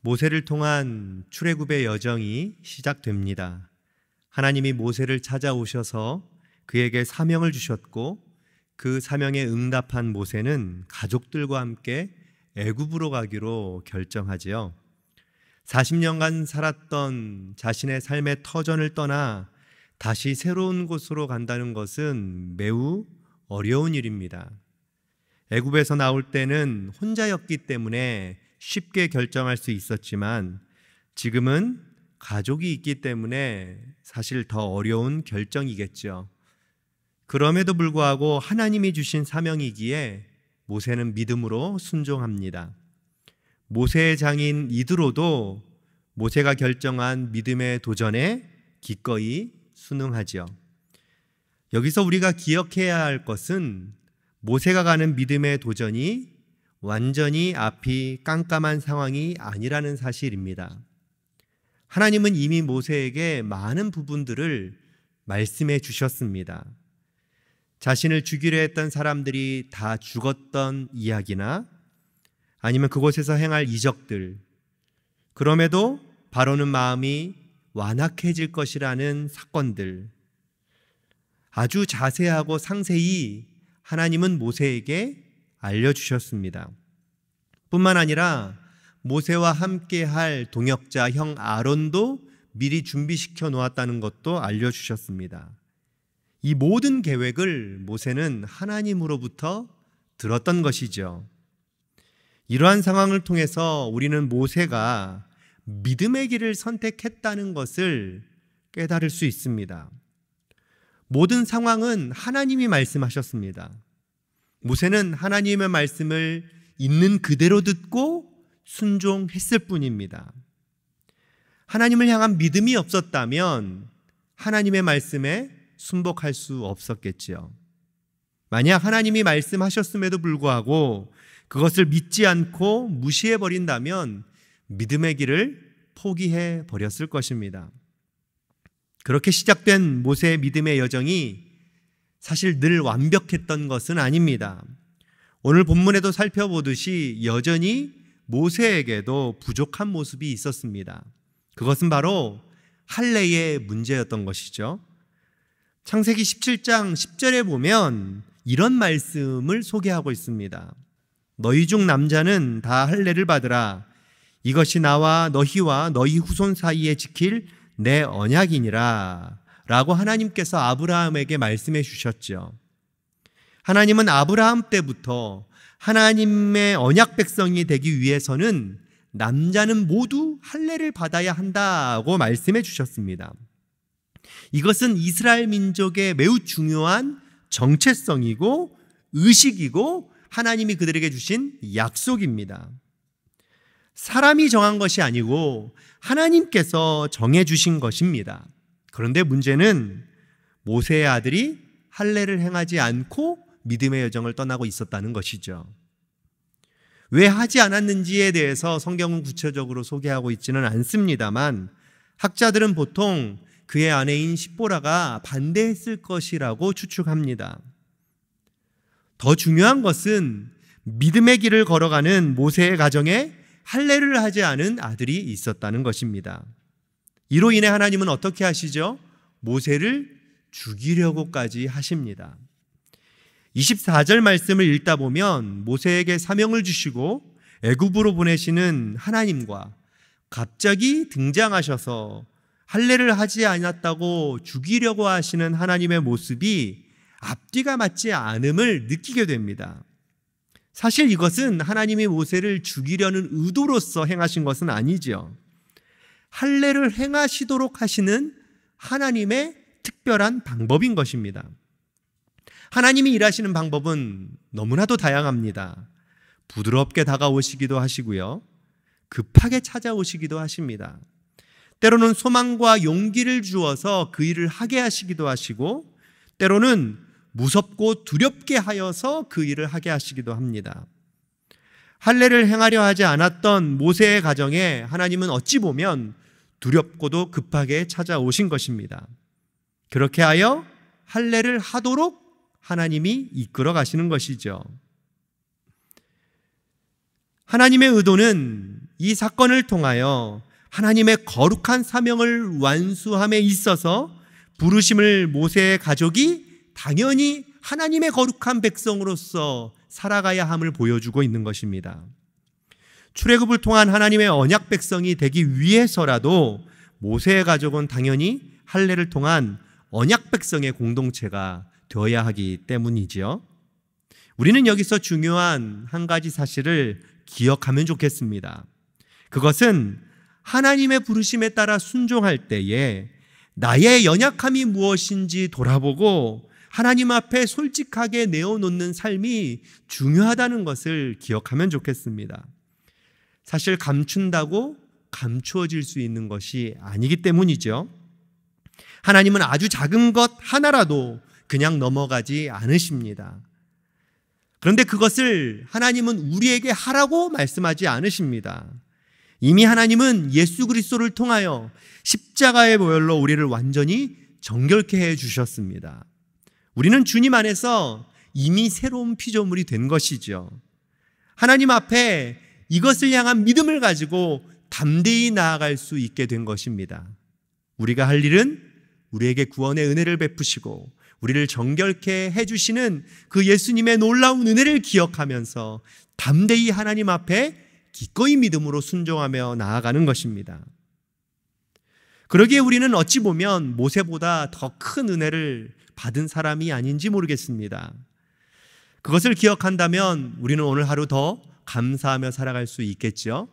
모세를 통한 출애굽의 여정이 시작됩니다. 하나님이 모세를 찾아오셔서 그에게 사명을 주셨고 그 사명에 응답한 모세는 가족들과 함께 애굽으로 가기로 결정하지요. 40년간 살았던 자신의 삶의 터전을 떠나 다시 새로운 곳으로 간다는 것은 매우 어려운 일입니다. 애굽에서 나올 때는 혼자였기 때문에 쉽게 결정할 수 있었지만 지금은 가족이 있기 때문에 사실 더 어려운 결정이겠죠. 그럼에도 불구하고 하나님이 주신 사명이기에 모세는 믿음으로 순종합니다. 모세의 장인 이드로도 모세가 결정한 믿음의 도전에 기꺼이 순응하지요. 여기서 우리가 기억해야 할 것은 모세가 가는 믿음의 도전이 완전히 앞이 깜깜한 상황이 아니라는 사실입니다. 하나님은 이미 모세에게 많은 부분들을 말씀해 주셨습니다. 자신을 죽이려 했던 사람들이 다 죽었던 이야기나 아니면 그곳에서 행할 이적들, 그럼에도 바로는 마음이 완악해질 것이라는 사건들, 아주 자세하고 상세히 하나님은 모세에게 알려주셨습니다. 뿐만 아니라 모세와 함께할 동역자 형 아론도 미리 준비시켜 놓았다는 것도 알려주셨습니다. 이 모든 계획을 모세는 하나님으로부터 들었던 것이죠. 이러한 상황을 통해서 우리는 모세가 믿음의 길을 선택했다는 것을 깨달을 수 있습니다. 모든 상황은 하나님이 말씀하셨습니다. 모세는 하나님의 말씀을 있는 그대로 듣고 순종했을 뿐입니다. 하나님을 향한 믿음이 없었다면 하나님의 말씀에 순복할 수 없었겠지요. 만약 하나님이 말씀하셨음에도 불구하고 그것을 믿지 않고 무시해 버린다면 믿음의 길을 포기해 버렸을 것입니다. 그렇게 시작된 모세의 믿음의 여정이 사실 늘 완벽했던 것은 아닙니다. 오늘 본문에도 살펴보듯이 여전히 모세에게도 부족한 모습이 있었습니다. 그것은 바로 할례의 문제였던 것이죠. 창세기 17장 10절에 보면 이런 말씀을 소개하고 있습니다. 너희 중 남자는 다 할례를 받으라. 이것이 나와 너희와 너희 후손 사이에 지킬 내 언약이니라 라고 하나님께서 아브라함에게 말씀해 주셨죠. 하나님은 아브라함 때부터 하나님의 언약 백성이 되기 위해서는 남자는 모두 할례를 받아야 한다고 말씀해 주셨습니다. 이것은 이스라엘 민족의 매우 중요한 정체성이고 의식이고 하나님이 그들에게 주신 약속입니다. 사람이 정한 것이 아니고 하나님께서 정해주신 것입니다. 그런데 문제는 모세의 아들이 할례를 행하지 않고 믿음의 여정을 떠나고 있었다는 것이죠. 왜 하지 않았는지에 대해서 성경은 구체적으로 소개하고 있지는 않습니다만 학자들은 보통 그의 아내인 십보라가 반대했을 것이라고 추측합니다. 더 중요한 것은 믿음의 길을 걸어가는 모세의 가정에 할례를 하지 않은 아들이 있었다는 것입니다. 이로 인해 하나님은 어떻게 하시죠? 모세를 죽이려고까지 하십니다. 24절 말씀을 읽다 보면 모세에게 사명을 주시고 애굽으로 보내시는 하나님과 갑자기 등장하셔서 할례를 하지 않았다고 죽이려고 하시는 하나님의 모습이 앞뒤가 맞지 않음을 느끼게 됩니다. 사실 이것은 하나님이 모세를 죽이려는 의도로서 행하신 것은 아니죠. 할례를 행하시도록 하시는 하나님의 특별한 방법인 것입니다. 하나님이 일하시는 방법은 너무나도 다양합니다. 부드럽게 다가오시기도 하시고요. 급하게 찾아오시기도 하십니다. 때로는 소망과 용기를 주어서 그 일을 하게 하시기도 하시고 때로는 무섭고 두렵게 하여서 그 일을 하게 하시기도 합니다. 할례를 행하려 하지 않았던 모세의 가정에 하나님은 어찌 보면 두렵고도 급하게 찾아오신 것입니다. 그렇게 하여 할례를 하도록 하나님이 이끌어 가시는 것이죠. 하나님의 의도는 이 사건을 통하여 하나님의 거룩한 사명을 완수함에 있어서 부르심을 모세의 가족이 당연히 하나님의 거룩한 백성으로서 살아가야 함을 보여주고 있는 것입니다. 출애굽을 통한 하나님의 언약 백성이 되기 위해서라도 모세의 가족은 당연히 할례를 통한 언약 백성의 공동체가 되어야 하기 때문이지요. 우리는 여기서 중요한 한 가지 사실을 기억하면 좋겠습니다. 그것은 하나님의 부르심에 따라 순종할 때에 나의 연약함이 무엇인지 돌아보고 하나님 앞에 솔직하게 내어놓는 삶이 중요하다는 것을 기억하면 좋겠습니다. 사실 감춘다고 감추어질 수 있는 것이 아니기 때문이죠. 하나님은 아주 작은 것 하나라도 그냥 넘어가지 않으십니다. 그런데 그것을 하나님은 우리에게 하라고 말씀하지 않으십니다. 이미 하나님은 예수 그리스도를 통하여 십자가의 보혈로 우리를 완전히 정결케 해 주셨습니다. 우리는 주님 안에서 이미 새로운 피조물이 된 것이죠. 하나님 앞에 이것을 향한 믿음을 가지고 담대히 나아갈 수 있게 된 것입니다. 우리가 할 일은 우리에게 구원의 은혜를 베푸시고 우리를 정결케 해주시는 그 예수님의 놀라운 은혜를 기억하면서 담대히 하나님 앞에 기꺼이 믿음으로 순종하며 나아가는 것입니다. 그러기에 우리는 어찌 보면 모세보다 더 큰 은혜를 받은 사람이 아닌지 모르겠습니다. 그것을 기억한다면 우리는 오늘 하루 더 감사하며 살아갈 수 있겠죠.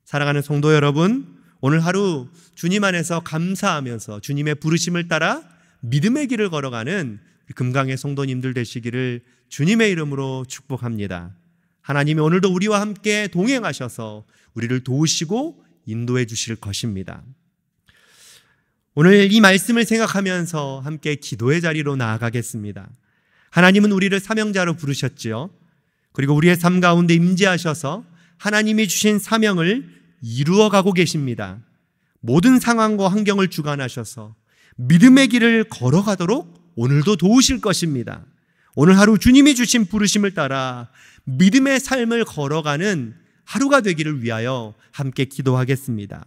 사랑하는 성도 여러분, 오늘 하루 주님 안에서 감사하면서 주님의 부르심을 따라 믿음의 길을 걸어가는 금강의 성도님들 되시기를 주님의 이름으로 축복합니다. 하나님이 오늘도 우리와 함께 동행하셔서 우리를 도우시고 인도해 주실 것입니다. 오늘 이 말씀을 생각하면서 함께 기도의 자리로 나아가겠습니다. 하나님은 우리를 사명자로 부르셨지요. 그리고 우리의 삶 가운데 임재하셔서 하나님이 주신 사명을 이루어가고 계십니다. 모든 상황과 환경을 주관하셔서 믿음의 길을 걸어가도록 오늘도 도우실 것입니다. 오늘 하루 주님이 주신 부르심을 따라 믿음의 삶을 걸어가는 하루가 되기를 위하여 함께 기도하겠습니다.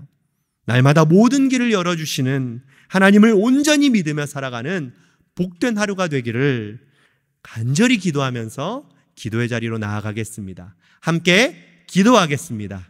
날마다 모든 길을 열어주시는 하나님을 온전히 믿으며 살아가는 복된 하루가 되기를 간절히 기도하면서 기도의 자리로 나아가겠습니다. 함께 기도하겠습니다.